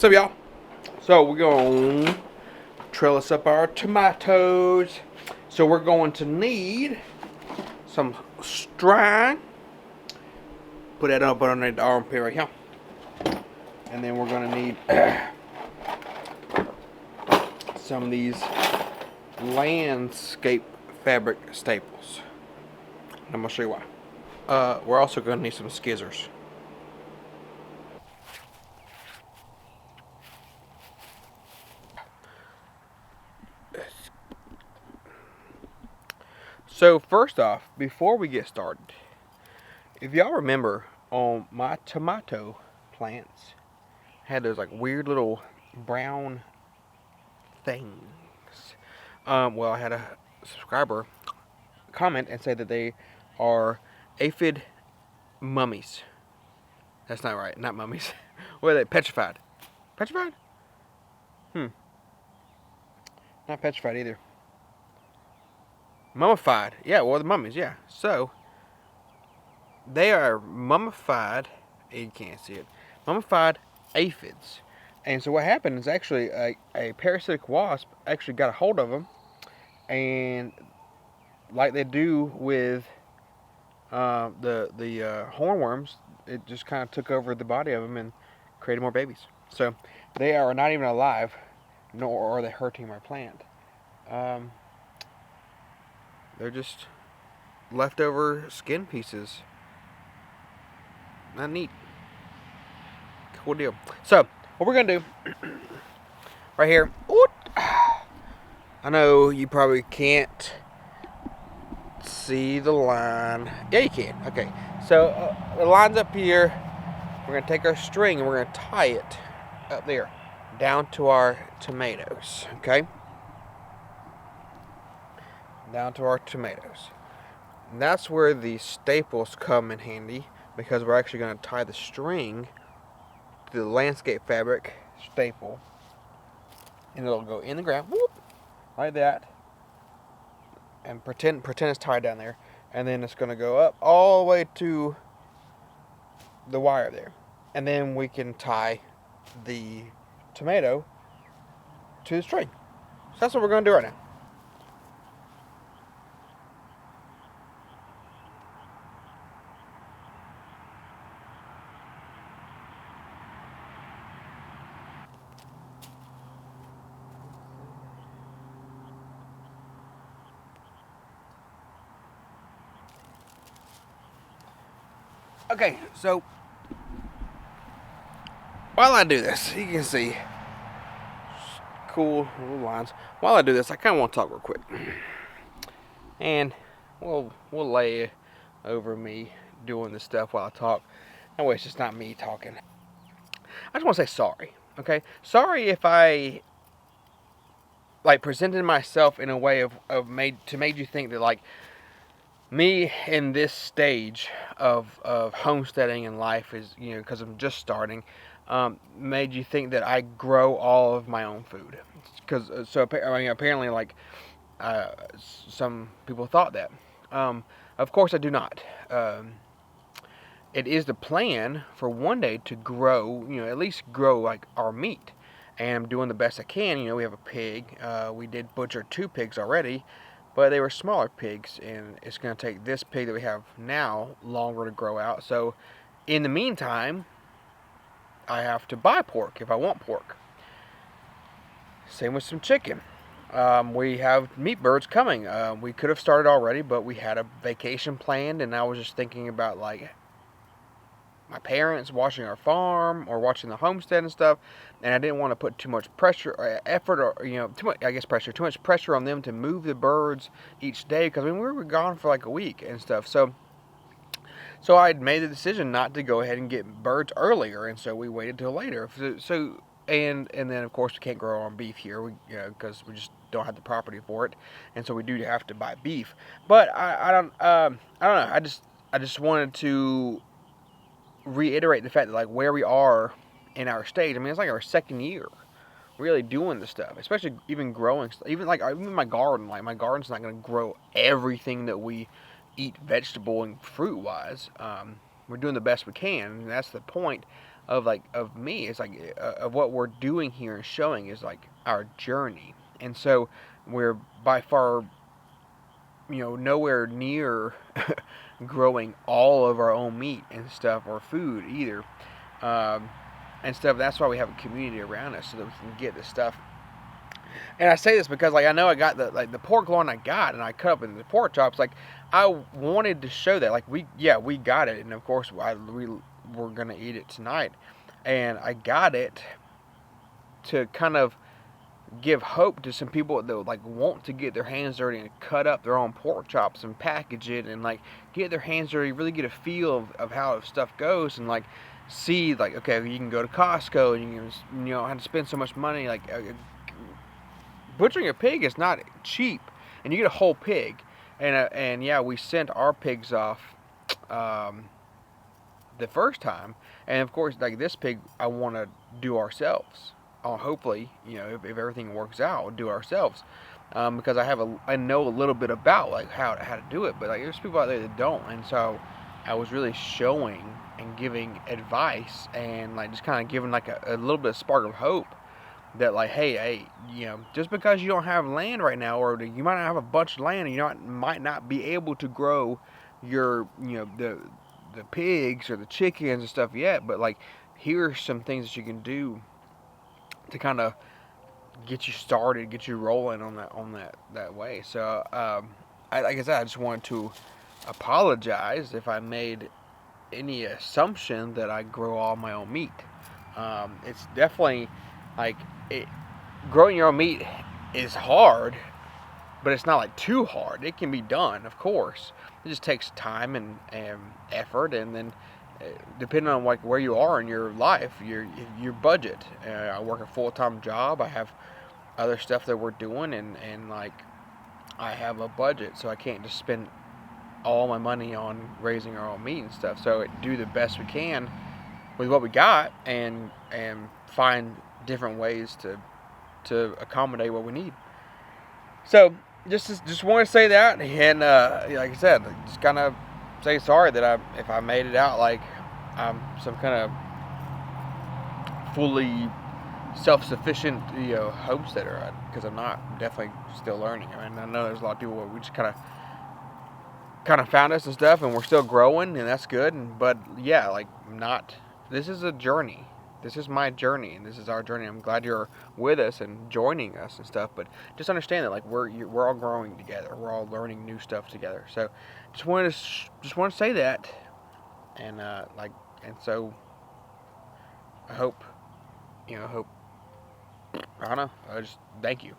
What's up, y'all? So we're going to trellis up our tomatoes. So we're going to need some string. Put that up underneath the armpit right here. And then we're going to need some of these landscape fabric staples. And I'm going to show you why. We're also going to need some skizzers. So first off, before we get started, if y'all remember on my tomato plants, had those like weird little brown things. Well, I had a subscriber comment and say that they are aphid mummies. That's not right, not mummies. What are they? Petrified. Petrified? Not petrified either. Mummified. Yeah, well, the mummies, yeah. So, they are mummified, you can't see it, mummified aphids. And so what happened is actually a parasitic wasp actually got a hold of them, and like they do with the hornworms, it just kind of took over the body of them and created more babies. So they are not even alive, nor are they hurting my plant. They're just leftover skin pieces. Not neat. Cool deal. So, what we're gonna do right here. I know you probably can't see the line. Yeah, you can. Okay. So the line's up here. We're gonna take our string and we're gonna tie it up there, down to our tomatoes. Okay. Down to our tomatoes. And that's where the staples come in handy, because we're actually going to tie the string to the landscape fabric staple, and it'll go in the ground, whoop, like that, and pretend it's tied down there, and then it's going to go up all the way to the wire there, and then we can tie the tomato to the string. So that's what we're going to do right now. Okay, so while I do this, you can see cool little lines. While I do this, I kind of want to talk real quick, and we'll lay over me doing this stuff while I talk. That way, it's just not me talking. I just want to say sorry. Okay, sorry if I like presented myself in a way of made you think that like me in this stage of homesteading and life is, you know, because I'm just starting, made you think that I grow all of my own food. Because so I mean, apparently like some people thought that. Of course I do not. It is the plan for one day to grow, you know, at least grow like our meat. And I'm doing the best I can. You know, we have a pig. We did butcher 2 pigs already, but they were smaller pigs, and it's going to take this pig that we have now longer to grow out. So in the meantime, I have to buy pork if I want pork. Same with some chicken. We have meat birds coming. We could have started already, but we had a vacation planned, and I was just thinking about like my parents watching our farm or watching the homestead and stuff, and I didn't want to put too much pressure or effort, or, you know, too much pressure on them to move the birds each day, because I mean, we were gone for like a week and stuff. So I had made the decision not to go ahead and get birds earlier, and so we waited till later. And then of course we can't grow our own beef here, because we just don't have the property for it, and so we do have to buy beef. But I don't know. I just wanted to reiterate the fact that like where we are in our stage. I mean, it's like our second year really doing this stuff, especially even growing stuff. Even my garden, like my garden's not going to grow everything that we eat vegetable and fruit wise. We're doing the best we can, and that's the point. of me. It's like of what we're doing here and showing is like our journey. And so we're by far, nowhere near growing all of our own meat and stuff or food either, and stuff. That's why we have a community around us so that we can get this stuff. And I say this because, like, I know I got the pork loin I got, and I cut up into the pork chops. Like, I wanted to show that, like, we got it, and of course we were gonna eat it tonight, and I got it to kind of give hope to some people that like want to get their hands dirty and cut up their own pork chops and package it and like get their hands dirty, really get a feel of how stuff goes, and like see like, okay, you can go to Costco and you can have to spend so much money. Like butchering a pig is not cheap, and you get a whole pig, and yeah, we sent our pigs off the first time, and of course like this pig I want to do ourselves. Hopefully, if everything works out, we'll do ourselves, because I know a little bit about like how to do it, but like there's people out there that don't, and so I was really showing and giving advice and like just kind of giving like a little bit of spark of hope that like, hey, just because you don't have land right now, or you might not have a bunch of land, and you might not be able to grow your the pigs or the chickens and stuff yet, but like here's some things that you can do to kind of get you started, get you rolling on that way. So, like I said, I just wanted to apologize if I made any assumption that I grow all my own meat. It's definitely like growing your own meat is hard, but it's not like too hard. It can be done, of course. It just takes time and effort, and then depending on like where you are in your life, your budget. I work a full-time job. I have other stuff that we're doing, and like I have a budget, so I can't just spend all my money on raising our own meat and stuff. So do the best we can with what we got, and find different ways to accommodate what we need. So just want to say that, and like I said, just kind of say sorry that if I made it out like I'm some kind of fully self-sufficient homesteader, because I'm not. I'm definitely still learning. I mean, I know there's a lot of people where we just kind of found us and stuff, and we're still growing, and that's good. But yeah, like not. This is a journey. This is my journey, and this is our journey. I'm glad you're with us and joining us and stuff. But just understand that like we're all growing together. We're all learning new stuff together. So just want to say that, and so I hope I don't know. I just thank you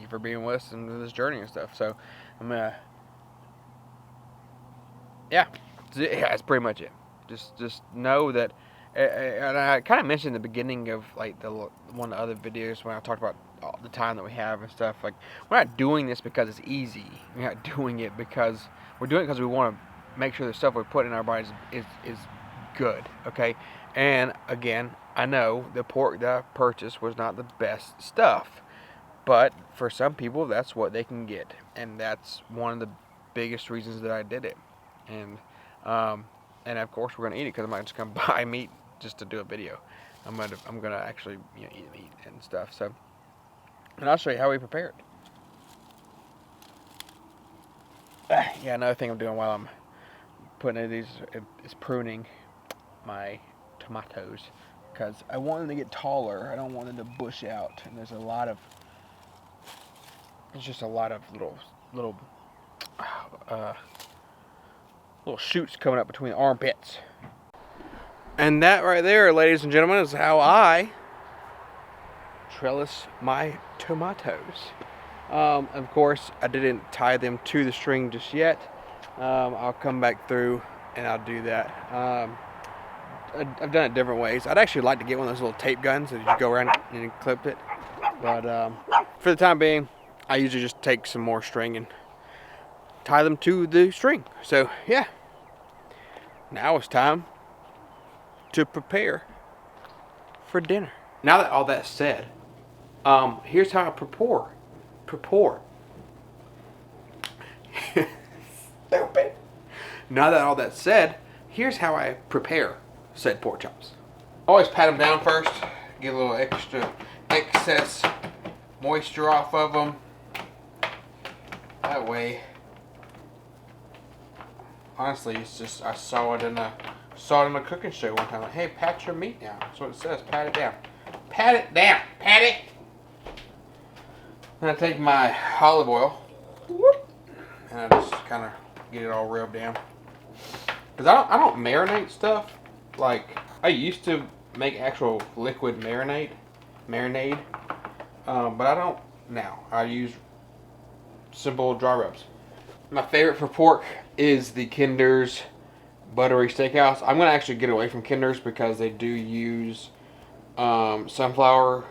for being with us in this journey and stuff. So I'm yeah, that's pretty much it. Just know that. And I kind of mentioned in the beginning of like one of the other videos when I talked about all the time that we have and stuff. Like, we're not doing this because it's easy. We're not doing it because we're doing it because we want to make sure the stuff we put in our bodies is good. Okay. And again, I know the pork that I purchased was not the best stuff, but for some people that's what they can get, and that's one of the biggest reasons that I did it. And of course we're gonna eat it, because I'm not just gonna buy meat just to do a video. I'm gonna actually eat meat and stuff. So, and I'll show you how we prepare it. Yeah, another thing I'm doing while I'm putting in these is pruning my tomatoes, because I want them to get taller. I don't want them to bush out, and there's just a lot of little shoots coming up between the armpits. And that right there, ladies and gentlemen, is how I trellis my tomatoes. Of course, I didn't tie them to the string just yet. I'll come back through and I'll do that. I've done it different ways. I'd actually like to get one of those little tape guns that you go around and clip it. But for the time being, I usually just take some more string and tie them to the string. So yeah, now it's time to prepare for dinner. Now that all that's said, here's how I prepare. Stupid. Now that all that's said, here's how I prepare said pork chops. Always pat them down first, get a little excess moisture off of them. That way, honestly, it's just, I saw it in a cooking show one time. Like, hey, pat your meat down. That's what it says. Pat it down. Pat it down. Pat it. Then I take my olive oil, and I just kind of get it all rubbed down. Cause I don't marinate stuff. Like, I used to make actual liquid marinade, but I don't now. I use simple dry rubs. My favorite for pork is the Kinder's Buttery Steakhouse. I'm gonna actually get away from Kinder's because they do use sunflower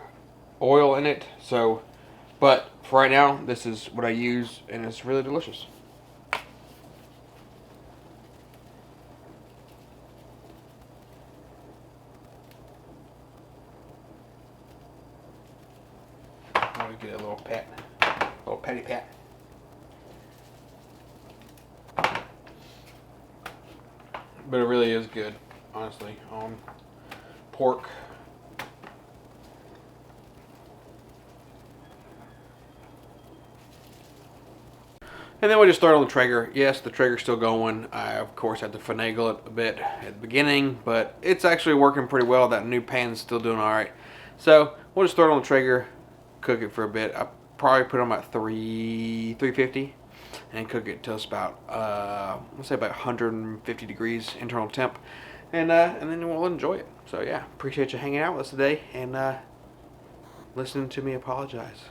oil in it. So, but for right now, this is what I use, and it's really delicious. I'm gonna get a little patty pat. But it really is good, honestly, on pork. And then we just throw it on the Traeger. Yes, the Traeger's still going. I, of course, had to finagle it a bit at the beginning, but it's actually working pretty well. That new pan's still doing all right. So we'll just throw it on the Traeger, cook it for a bit. I probably put it on about 350 and cook it till it's about, let's say about 150 degrees internal temp. And then we'll enjoy it. So yeah, appreciate you hanging out with us today and listening to me apologize.